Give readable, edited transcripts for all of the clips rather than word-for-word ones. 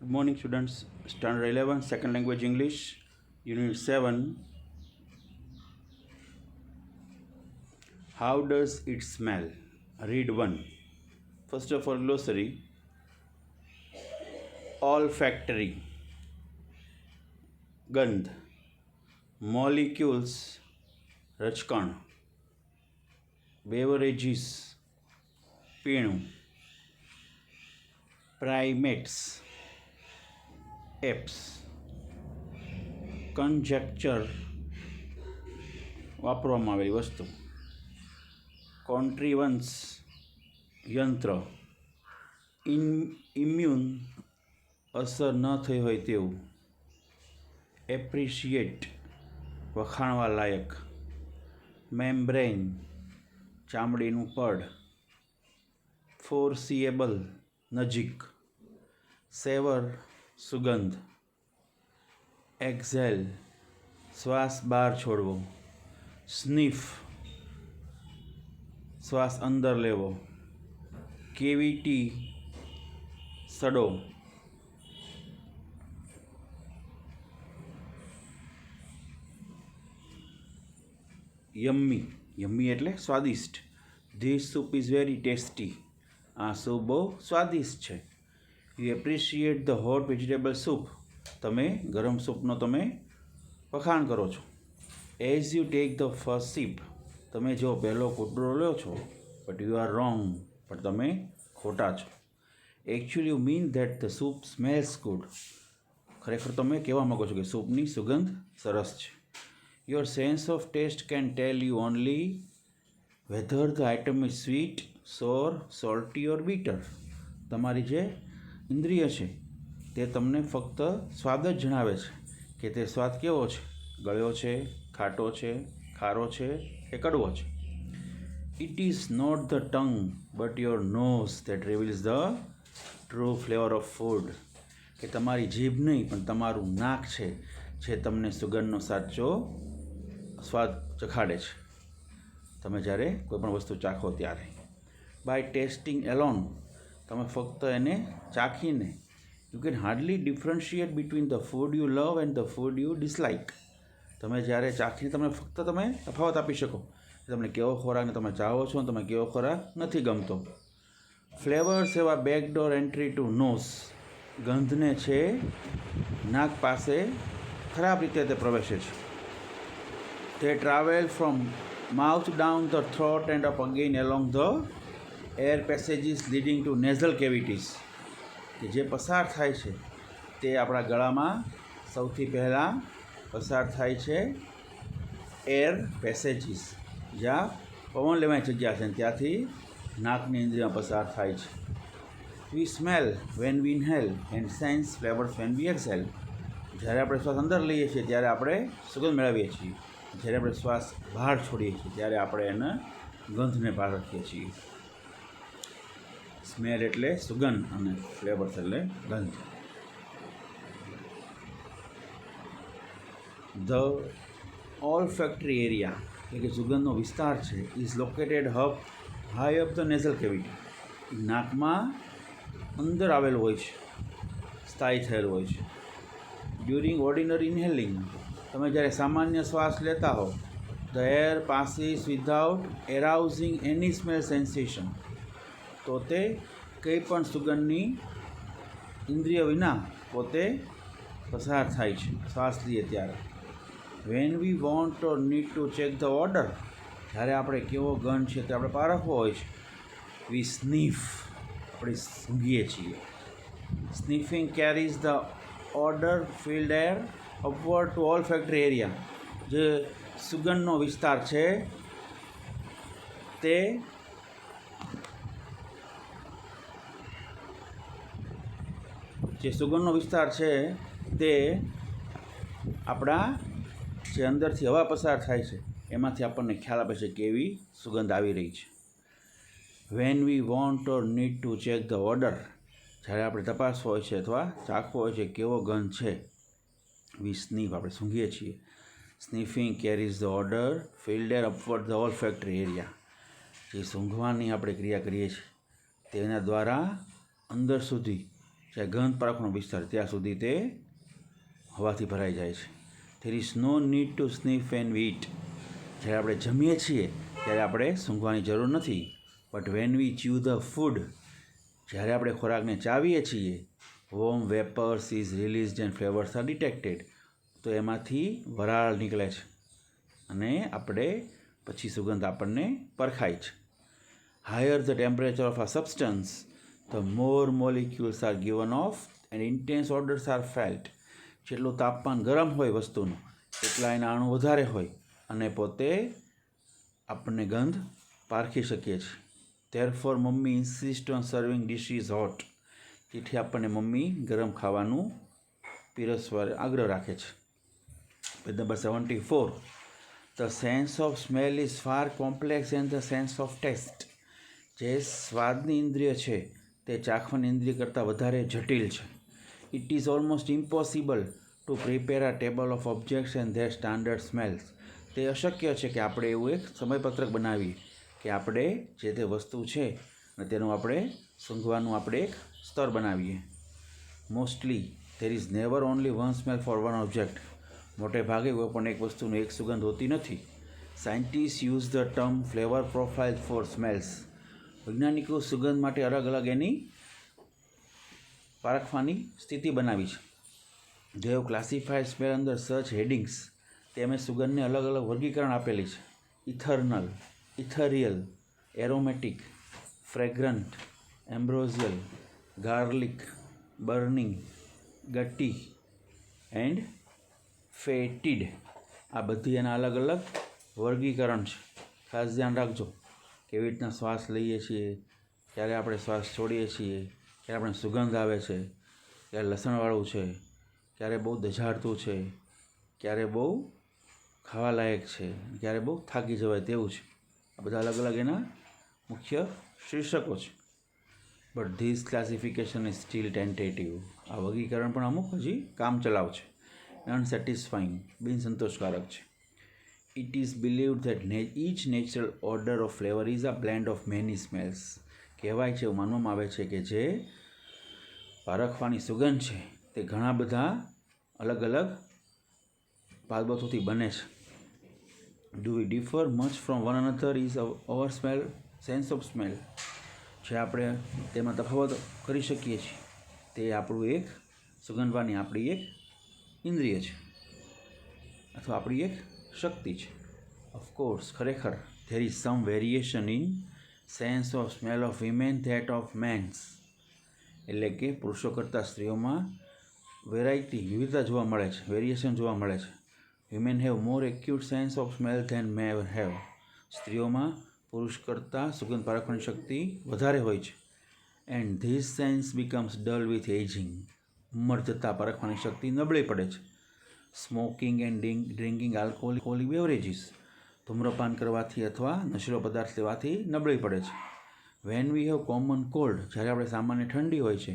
Good morning, students. Standard 11, Second Language English, Unit 7. How does it smell? Read 1. First of all, glossary. Olfactory. Gandh. Molecules. રચકણ. Beverages. પીણું. Primates. Apes. Conjecture. વાપરવામાં આવેલી વસ્તુ. કોન્ટ્રીવન્સ. યંત્ર. Immune. અસર ન થઈ હોય તેવું. એપ્રિશિએટ. વખાણવા લાયક. મેમ્બ્રેન. ચામડીનું પડ. ફોરસીએબલ. નજીક. સેવર. સુગંધ. એક્ઝેલ. શ્વાસ બહાર છોડવો. સ્નીફ. શ્વાસ અંદર લેવો. કેવિટી. સડો. યમ્મી. યમ્મી એટલે સ્વાદિષ્ટ. This soup is very tasty. આ સૂપ બહુ સ્વાદિષ્ટ છે. You appreciate the hot vegetable soup. તમે ગરમ સૂપનો તમે વખાણ કરો છો. As you take the first sip. તમે જો પહેલો કૂટડો લો છો, બટ યુ આર રોંગ. પણ તમે ખોટા છો. Actually you mean that the soup smells good. ખરેખર તમે કહેવા માગો છો કે સૂપની સુગંધ સરસ છે. Your sense of taste can tell you only whether the item is sweet, sour, salty or bitter. તમારી જે ઇન્દ્રિય છે તે તમને ફક્ત સ્વાદ જ જણાવે છે કે તે સ્વાદ કેવો છે, ગળ્યો છે, ખાટો છે, ખારો છે કે કડવો છે. It is not the tongue but your nose that reveals the true flavour of food. કે તમારી જીભ નહીં પણ તમારું નાક છે જે તમને સુગંધનો સાચો સ્વાદ ચખાડે છે, તમે જ્યારે કોઈ પણ વસ્તુ ચાખો ત્યારે. By tasting alone. તમે ફક્ત એને ચાખીને you can hardly differentiate between the food you love and the food you dislike. તમે જ્યારે ચાખીને તમે તફાવત આપી શકો કે તમને કેવો ખોરાકને તમે ચાહો છો અને તમે કેવો ખોરાક નથી ગમતો. ફ્લેવર્સ એવા બેકડોર એન્ટ્રી ટુ નોઝ. ગંધને છે નાક પાસે ખરાબ રીતે તે પ્રવેશે છે. તે travel from mouth down the throat and up again along the air passages leading to nasal cavities. કે જે પસાર થાય છે તે આપણા ગળામાં સૌથી પહેલાં પસાર થાય છે એર પેસેજીસ, જ્યાં પવન લેવાની જગ્યા છે, ત્યાંથી નાકની ઇન્દ્રિયમાં પસાર થાય છે. We smell when we inhale and sense flavours when we exhale. જ્યારે આપણે શ્વાસ અંદર લઈએ છીએ ત્યારે આપણે સુગંધ મેળવીએ છીએ. જ્યારે આપણે શ્વાસ બહાર છોડીએ છીએ ત્યારે આપણે એને ગંધને પારખીએ છીએ. સ્મેલ એટલે સુગંધ અને ફ્લેવર્સ એટલે ગંધ. ધ ઓલ્ફેક્ટરી એરિયા એટલે કે સુગંધનો વિસ્તાર છે is located high up the nasal cavity. નાકમાં અંદર આવેલું હોય છે, સ્થાયી થયેલું હોય છે. During ordinary inhaling. તમે જ્યારે સામાન્ય શ્વાસ લેતા હો, the air passes without arousing any smell sensation. તો તે કંઈ પણ સુગંધની ઇન્દ્રિય વિના પોતે પસાર થાય છે શ્વાસ લઈએ ત્યારે. When we want or need to check the order. જ્યારે આપણે કેવો ગંધ છે તે આપણે પારખવો હોય છે. વી સ્નીફ. આપણે સૂંઘીએ છીએ. Sniffing carries the odour filled air upward to olfactory area. જે સુગંધનો વિસ્તાર છે તે આપણા જે અંદરથી હવા પસાર થાય છે એમાંથી આપણને ખ્યાલ આપે છે કે એવી સુગંધ આવી રહી છે. When we want or need to check the order. જ્યારે આપણે તપાસવો હોય છે અથવા ચાખવો હોય છે કેવો ગંધ છે, વી સ્નીફ. આપણે સૂંઘીએ છીએ. Sniffing carries the odour filled air upward the olfactory area. જે સૂંઘવાની આપણે ક્રિયા કરીએ છીએ તેના દ્વારા અંદર સુધી જ્યાં ગંધ પારખનો વિસ્તાર ત્યાં સુધી તે હવાથી ભરાઈ જાય છે. There is no need to sniff and eat. જ્યારે આપણે જમીએ છીએ ત્યારે આપણે સૂંઘવાની જરૂર નથી. But when we chew the food, જ્યારે આપણે ખોરાકને ચાવીએ છીએ, warm vapours is released and flavours are detected. તો એમાંથી વરાળ નીકળે છે અને આપણે પછી સુગંધ આપણને પરખાય છે. Higher the temperature of a substance, the more molecules are given off and intense odours are felt. જેટલું તાપમાન ગરમ હોય વસ્તુનું એટલા એના અણુ વધારે હોય અને પોતે આપણને ગંધ પારખી શકીએ છીએ. Therefore mummy insist on serving dishes hot. જેથી આપણને મમ્મી ગરમ ખાવાનું પીરસવા આગ્રહ રાખે છે. Number 74, the sense of smell is far complex and the sense of taste. જે સ્વાદની ઇન્દ્રિય છે તે ચાખવાની ઇન્દ્રિય કરતાં વધારે જટિલ છે. It is almost impossible to prepare a table of objects and there standard smells. તે અશક્ય છે કે આપણે એવું એક સમયપત્રક બનાવીએ કે આપણે જે તે વસ્તુ છે અને તેનું આપણે સૂંઘવાનું આપણે એક સ્તર બનાવીએ. Mostly there is never only one smell for one object. મોટે ભાગે કોઈ પણ એક વસ્તુનું એક સુગંધ હોતી નથી. Scientist use the term flavour profile for smells. વૈજ્ઞાનિકો સુગંધ માટે અલગ અલગ એની પારખવાની સ્થિતિ બનાવી છે. જે ક્લાસિફાઈડ સ્મેલ અંદર સર્ચ હેડિંગ્સ, તેમે સુગંધને અલગ અલગ વર્ગીકરણ આપેલી છે. ઇથર્નલ, ethereal, aromatic, ફ્રેગ્રન્ટ, એમ્બ્રોઝિયલ, garlic, burning, ગટી and ફેટિડ. આ બધી એના અલગ અલગ વર્ગીકરણ છે. ખાસ ધ્યાન રાખજો કેવી રીતના શ્વાસ લઈએ છીએ, ક્યારે આપણે શ્વાસ છોડીએ છીએ, ક્યારે આપણે સુગંધ આવે છે, ક્યારે લસણવાળું છે, ક્યારે બહુ દઝાડતું છે, ક્યારે બહુ ખાવાલાયક છે, ક્યારે બહુ થાકી જવાય તેવું છે. આ બધા અલગ અલગ એના મુખ્ય શીર્ષકો છે. But this classification is still tentative. આ વર્ગીકરણ પણ અમુક હજી કામચલાઉ છે, અનસેટિસ્ફાઈંગ, બિનસંતોષકારક છે. It is believed that each natural odour of flavour is a blend of many smells. કહેવાય છે, એવું માનવામાં આવે છે કે જે પારખવાની સુગંધ છે તે ઘણા બધા અલગ અલગ બાબતોથી બને છે. Do we differ much from one another is our smell sense of smell. જે આપણે તેમાં તફાવત કરી શકીએ છીએ તે આપણું એક સુગંધવાની આપણી એક ઇન્દ્રિય છે અથવા આપણી એક શક્તિ છે. ઓફકોર્સ ખરેખર there is some variation in sense of smell of women that of mens. એટલે કે પુરુષો કરતાં સ્ત્રીઓમાં વિવિધતા જોવા મળે છે, વેરિએશન જોવા મળે છે. Women have more acute sense of smell than men have. સ્ત્રીઓમાં પુરુષ કરતાં સુગંધ પારખવાની શક્તિ વધારે હોય છે. And this sense becomes dull with ageing. ઉંમર જતાં પારખવાની શક્તિ નબળી પડે છે. Smoking and drinking alcoholic beverages. ધૂમ્રપાન કરવાથી અથવા નશીલો પદાર્થ લેવાથી નબળી પડે છે. When we have common cold. જ્યારે આપણે સામાન્ય ઠંડી હોય છે,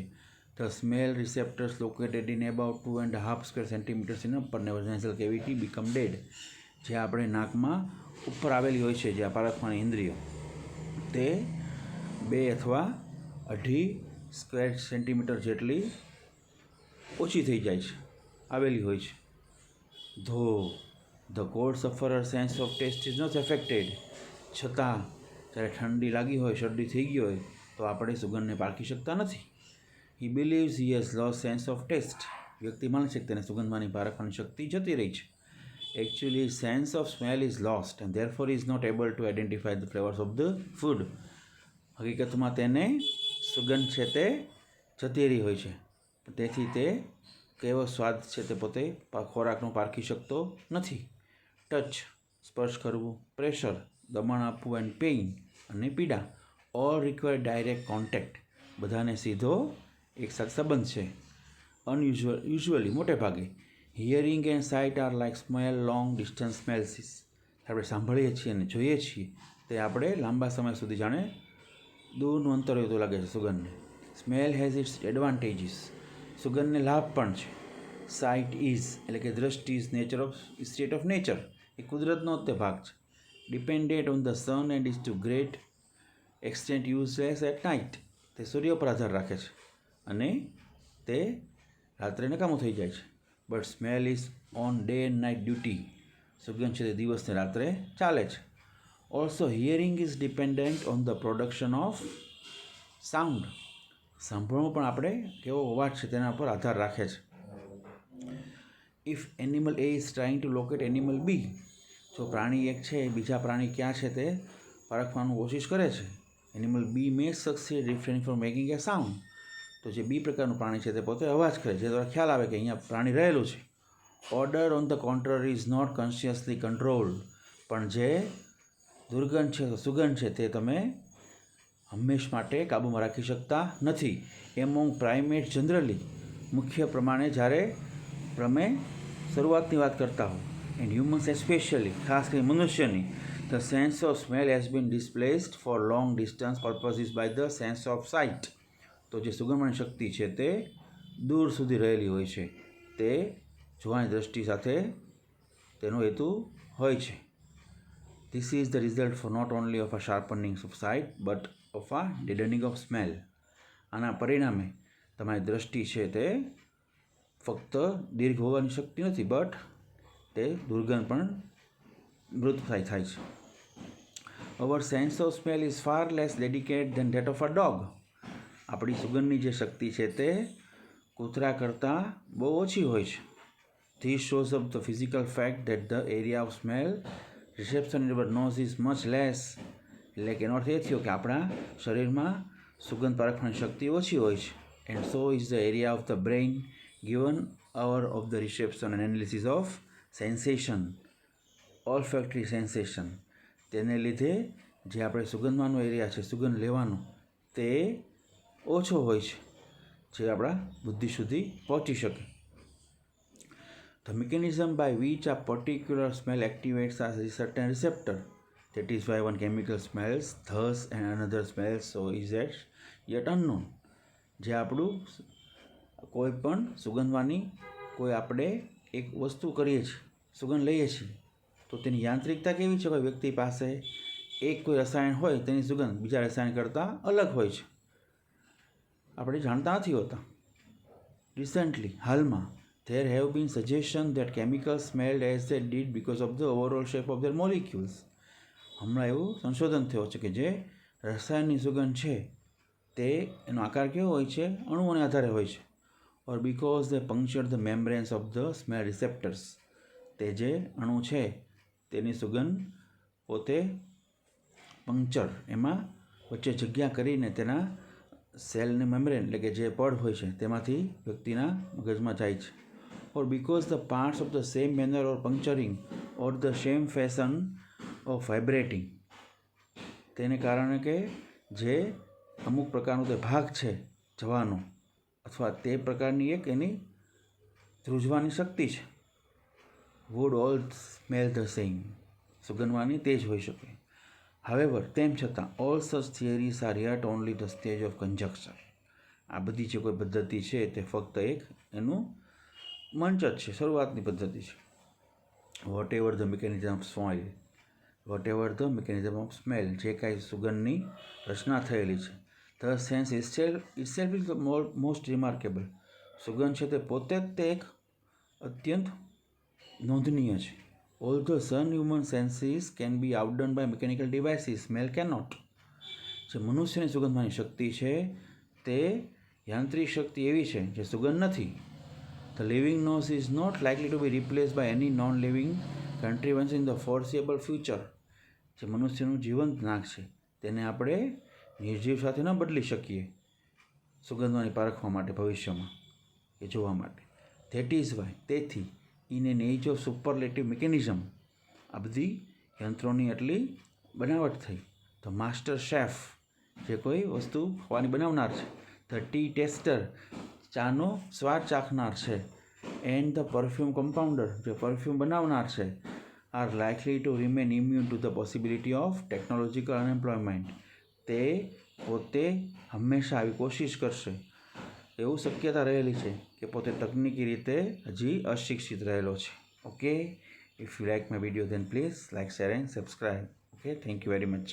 the smell receptors located in about 2.5 square centimetres in upper nasal cavity become dead. જે આપણે નાકમાં ઉપર આવેલી હોય છે, જે પારખવાની ઇન્દ્રિયો, તે 2 અથવા 2.5 સ્ક્વેર સેન્ટીમીટર જેટલી ઓછી થઈ જાય છે, આવેલી હોય છે. Though the cold sufferer sense of taste is not affected. છતાં જ્યારે ઠંડી લાગી હોય, શરદી થઈ ગઈ હોય તો આપણે સુગંધને પારખી શકતા નથી. He believes he has loss sense of taste. વ્યક્તિ માને છે કે તેને સુગંધમાંની પારખવાની શક્તિ જતી રહી છે. Actually sense of smell is lost and therefore is not able to identify the flavours of the food. હકીકતમાં તેને સુગંધ છે તે જતી રહી હોય છે, તેથી તે કેવો સ્વાદ છે તે પોતે ખોરાકનો પારખી શકતો નથી. ટચ, સ્પર્શ કરવું, પ્રેશર, દબાણ આપવું એન્ડ પેઇન અને પીડા, ઓલ રિક્વાયર ડાયરેક્ટ કોન્ટેક્ટ. બધાને સીધો એકસાથે સંબંધ છે. યુઝ્યુઅલી મોટે ભાગે hearing and sight are like smell long distance senses. આપણે સાંભળીએ છીએ અને જોઈએ છીએ તે આપણે લાંબા સમય સુધી જાણે દૂરનું અંતર હોય તો લાગે છે સુગંધને. Smell has its advantages. સુગંધને લાભ પણ છે. સાઇટ ઇઝ એટલે કે દ્રષ્ટિ is nature of state of nature. એ કુદરતનો જ તે ભાગ છે. Dependent on the sun and is to great extent useless at night. તે સૂર્ય પર આધાર રાખે છે અને તે રાત્રે નકામું થઈ જાય છે. But smell is on day and night duty. સુગંધ છે તે દિવસને રાત્રે ચાલે છે. Also hearing is dependent on the production of sound. સાંભળવું પણ આપણે કેવો અવાજ છે તેના પર આધાર રાખે છે. If animal A is trying to locate animal B. જો પ્રાણી એક છે બીજા પ્રાણી ક્યાં છે તે પારખવાની કોશિશ કરે છે. Animal B may succeed refrain from making a sound. તો જે બી પ્રકારનું પ્રાણી છે તે પોતે અવાજ કરે જે દ્વારા ખ્યાલ આવે કે અહીંયા પ્રાણી રહેલું છે. Odour on the contrary is not consciously controlled. પણ જે દુર્ગંધ છે સુગંધ છે તે તમે હંમેશ માટે કાબૂમાં રાખી શકતા નથી. Among primate generally. મુખ્ય પ્રમાણે જ્યારે તમે શરૂઆતની વાત કરતા હો એન્ડ હ્યુમન્સ એસ્પેશિયલી ખાસ કરીને મનુષ્યની the sense of smell has been displaced for long distance purposes by the sense of sight. તો જે સુગંધની શક્તિ છે તે દૂર સુધી રહેલી હોય છે. તે જોવાની દ્રષ્ટિ સાથે તેનો હેતુ હોય છે. This is the result for not only of a sharpening of sight but of a deadening of smell. આના પરિણામે તમારી દ્રષ્ટિ છે તે ફક્ત દીર્ઘ હોવાની શક્તિ નથી બટ તે દુર્ગંધ પણ મૃત થાય છે. Our sense of smell is far less dedicate than that of a dog. આપણી સુગંધની જે શક્તિ છે તે કૂતરા કરતાં બહુ ઓછી હોય છે. This shows up the physical fact that the area of smell reception in our nose is much less. એટલે કે એનો અર્થ એ થયો કે આપણા શરીરમાં સુગંધ પારખવાની શક્તિ ઓછી હોય છે. And so is the area of the brain given hour of the reception and analysis of sensation, olfactory sensation. તેને લીધે જે આપણે સુગંધવાનો એરિયા છે સુગંધ લેવાનો તે ઓછો હોય છે જે આપણા બુદ્ધિ સુધી પહોંચી શકે. The mechanism by which a particular smell activates a certain receptor, that is why one chemical smells thus and another smells so is that yet unknown. જે આપણું કોઈ પણ સુગંધવાની કોઈ આપણે એક વસ્તુ કરીએ છીએ સુગંધ લઈએ છીએ તો તેની યાંત્રિકતા કેવી છે. કોઈ વ્યક્તિ પાસે એક કોઈ રસાયણ હોય તેની સુગંધ બીજા રસાયણ કરતાં અલગ હોય છે. આપણે જાણતા નથી હોતા. રિસન્ટલી હાલમાં there have been suggestions that chemicals smelled as they did because of the overall shape of their molecules. હમણાં એવું સંશોધન થયો છે કે જે રસાયણની સુગંધ છે તે એનો આકાર કેવો હોય છે અણુઓને આધારે હોય છે. or because they puncture the membranes of the smell receptors. તે જે અણુ છે તેની સુગંધ પોતે પંક્ચર એમાં વચ્ચે જગ્યા કરીને તેના સેલની મેમ્બ્રેન એટલે કે જે પડ હોય છે તેમાંથી વ્યક્તિના મગજમાં જાય છે. or because the parts of the same manner or puncturing or the same fashion of vibrating. તેને કારણે કે જે અમુક પ્રકારનો તે ભાગ છે જવાનો અથવા તે પ્રકારની એક એની ધ્રુજવાની શક્તિ છે. would all smell the same. સુગંધવાની તે જ હોઈ શકે. however તેમ છતાં all such theories are yet only the stage of conjecture. આ બધી જે કોઈ પદ્ધતિ છે તે ફક્ત એક એનું મંચ જ છે શરૂઆતની પદ્ધતિ છે. whatever the mechanism of smell, whatever the mechanism of smell, જે કાંઈ સુગંધની રચના થયેલી છે. The sense itself is the most remarkable. સુગંધ છે તે પોતે જ તે એક અત્યંત નોંધનીય છે. Although some human senses can be outdone by mechanical devices, smell cannot. જે મનુષ્યની સુગંધવાની શક્તિ છે તે યાંત્રિક શક્તિ એવી છે જે સુગંધ નથી. The living nose is not likely to be replaced by any non-living contrivance in the foreseeable future. જે મનુષ્યનું જીવંત નાક છે તેને આપણે નિર્જીવ સાથે ન બદલી શકીએ સુગંધવાની પારખવા માટે ભવિષ્યમાં એ જોવા માટે. ધેટ ઇઝ વાય તેથી in an age of superlative mechanism આ બધી યંત્રોની એટલી બનાવટ થઈ. ધ માસ્ટર શેફ જે કોઈ વસ્તુ ખાવાની બનાવનાર છે. ધ ટી ટેસ્ટર ચાનો સ્વાદ ચાખનાર છે. એન્ડ ધ પરફ્યુમ કમ્પાઉન્ડર જે પરફ્યુમ બનાવનાર છે are likely to remain immune to the possibility of technological unemployment. તે પોતે હંમેશા આવી કોશિશ કરશે એવું શક્યતા રહેલી છે કે પોતે તકનિકી રીતે હજી અશિક્ષિત રહેલો છે. Okay, if you like my video then please like share and subscribe. Okay, thank you very much.